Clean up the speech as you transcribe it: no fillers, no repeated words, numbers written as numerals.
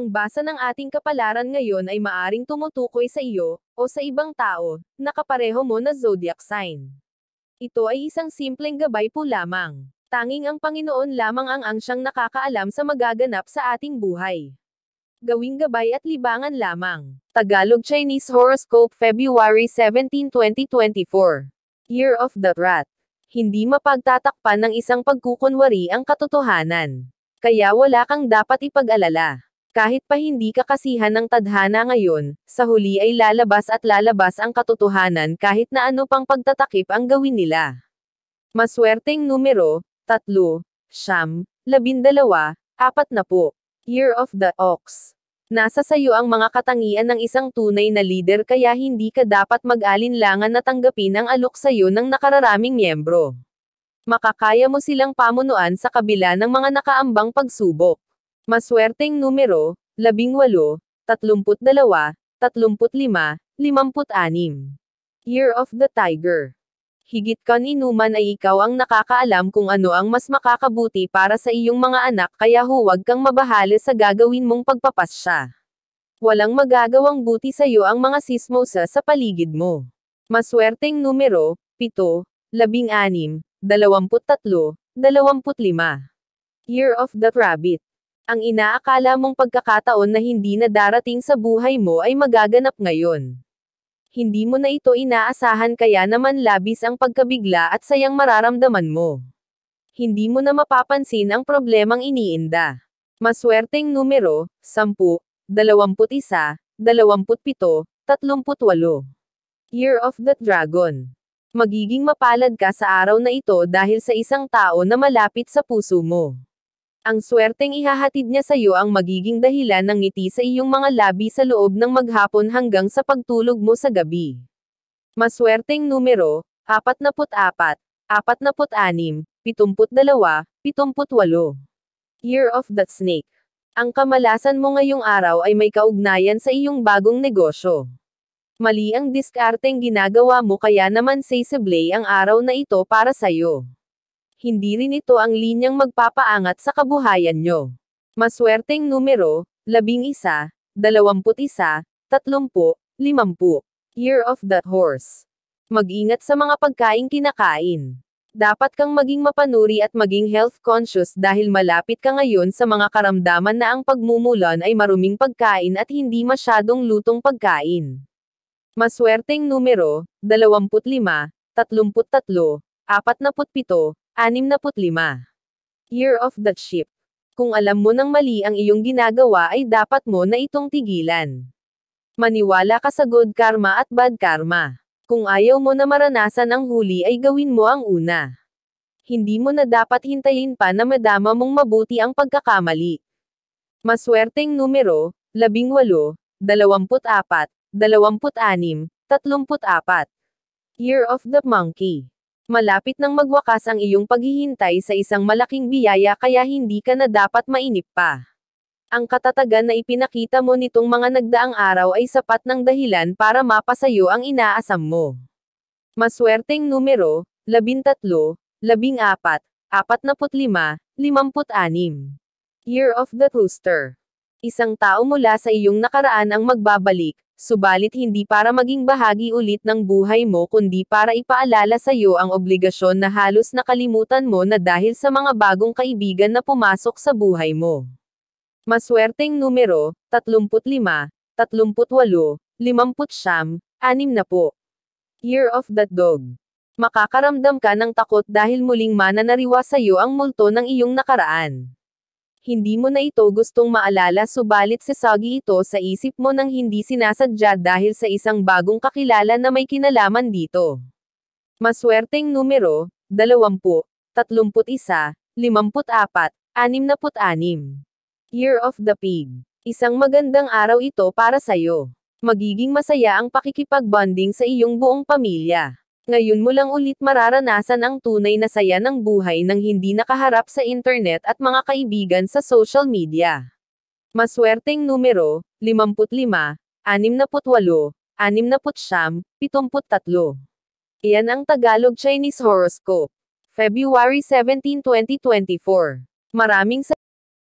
Ang basa ng ating kapalaran ngayon ay maaring tumutukoy sa iyo, o sa ibang tao, na kapareho mo na zodiac sign. Ito ay isang simpleng gabay po lamang. Tanging ang Panginoon lamang ang siyang nakakaalam sa magaganap sa ating buhay. Gawing gabay at libangan lamang. Tagalog Chinese Horoscope February 17, 2024. Year of the Rat. Hindi mapagtatakpan ng isang pagkukunwari ang katotohanan. Kaya wala kang dapat ipag-alala. Kahit pa hindi ka kasihan ng tadhana ngayon, sa huli ay lalabas ang katotohanan kahit na ano pang pagtatakip ang gawin nila. Maswerteng numero, 3, 9, 12, 40. Year of the Ox. Nasa sayo ang mga katangian ng isang tunay na leader kaya hindi ka dapat mag-alinlangan na tanggapin ang alok sayo ng nakararaming miyembro. Makakaya mo silang pamunuan sa kabila ng mga nakaambang pagsubok. Maswerteng numero, 18, 32, 35, 56. Year of the Tiger. Higit kaninuman ay ikaw ang nakakaalam kung ano ang mas makakabuti para sa iyong mga anak kaya huwag kang mabahala sa gagawin mong pagpapasya. Walang magagawang buti sa iyo ang mga sismosa sa paligid mo. Maswerteng numero, 7, 16, 23, 25. Year of the Rabbit. Ang inaakala mong pagkakataon na hindi na darating sa buhay mo ay magaganap ngayon. Hindi mo na ito inaasahan kaya naman labis ang pagkabigla at sayang mararamdaman mo. Hindi mo na mapapansin ang problemang iniinda. Maswerteng numero, 10, 21, 27, 38. Year of the Dragon. Magiging mapalad ka sa araw na ito dahil sa isang tao na malapit sa puso mo. Ang swerteng ihahatid niya sa iyo ang magiging dahilan ng ngiti sa iyong mga labi sa loob ng maghapon hanggang sa pagtulog mo sa gabi. Maswerteng numero, 44, 46, 72, 78. Year of the Snake. Ang kamalasan mo ngayong araw ay may kaugnayan sa iyong bagong negosyo. Mali ang diskarteng ginagawa mo kaya naman sensible ang araw na ito para sa iyo. Hindi rin ito ang linyang magpapaangat sa kabuhayan nyo. Maswerteng numero, 11, 21, 30, 50. Year of the Horse. Mag-ingat sa mga pagkaing kinakain. Dapat kang maging mapanuri at maging health conscious dahil malapit ka ngayon sa mga karamdaman na ang pagmumulan ay maruming pagkain at hindi masyadong lutong pagkain. Maswerteng numero, 25, 33, 47, 65. Year of the Sheep. Kung alam mo nang mali ang iyong ginagawa ay dapat mo na itong tigilan. Maniwala ka sa good karma at bad karma. Kung ayaw mo na maranasan ang huli ay gawin mo ang una. Hindi mo na dapat hintayin pa na madama mong mabuti ang pagkakamali. Maswerteng numero, 18, 24, 26, 34. Year of the Monkey. Malapit nang magwakas ang iyong paghihintay sa isang malaking biyaya kaya hindi ka na dapat mainip pa. Ang katatagan na ipinakita mo nitong mga nagdaang araw ay sapat ng dahilan para mapasayo ang inaasam mo. Maswerteng numero, 13, 14, 45, 56. Year of the Rooster. Isang tao mula sa iyong nakaraan ang magbabalik, subalit hindi para maging bahagi ulit ng buhay mo kundi para ipaalala sa iyo ang obligasyon na halos nakalimutan mo na dahil sa mga bagong kaibigan na pumasok sa buhay mo. Maswerteng numero, 35, 38, 50, 60. Year of the Dog. Makakaramdam ka ng takot dahil muling mananariwa sa iyo ang multo ng iyong nakaraan. Hindi mo na ito gustong maalala subalit sasagi ito sa isip mo nang hindi sinasadya dahil sa isang bagong kakilala na may kinalaman dito. Maswerteng numero, 20, 31, 54, 66. Year of the Pig. Isang magandang araw ito para sa'yo. Magiging masaya ang pakikipagbonding sa iyong buong pamilya. Ngayon mo lang ulit mararanasan ang tunay na saya ng buhay nang hindi nakaharap sa internet at mga kaibigan sa social media. Maswerteng numero, 55, 68, 69, 73. Iyan ang Tagalog Chinese Horoscope. February 17, 2024. Maraming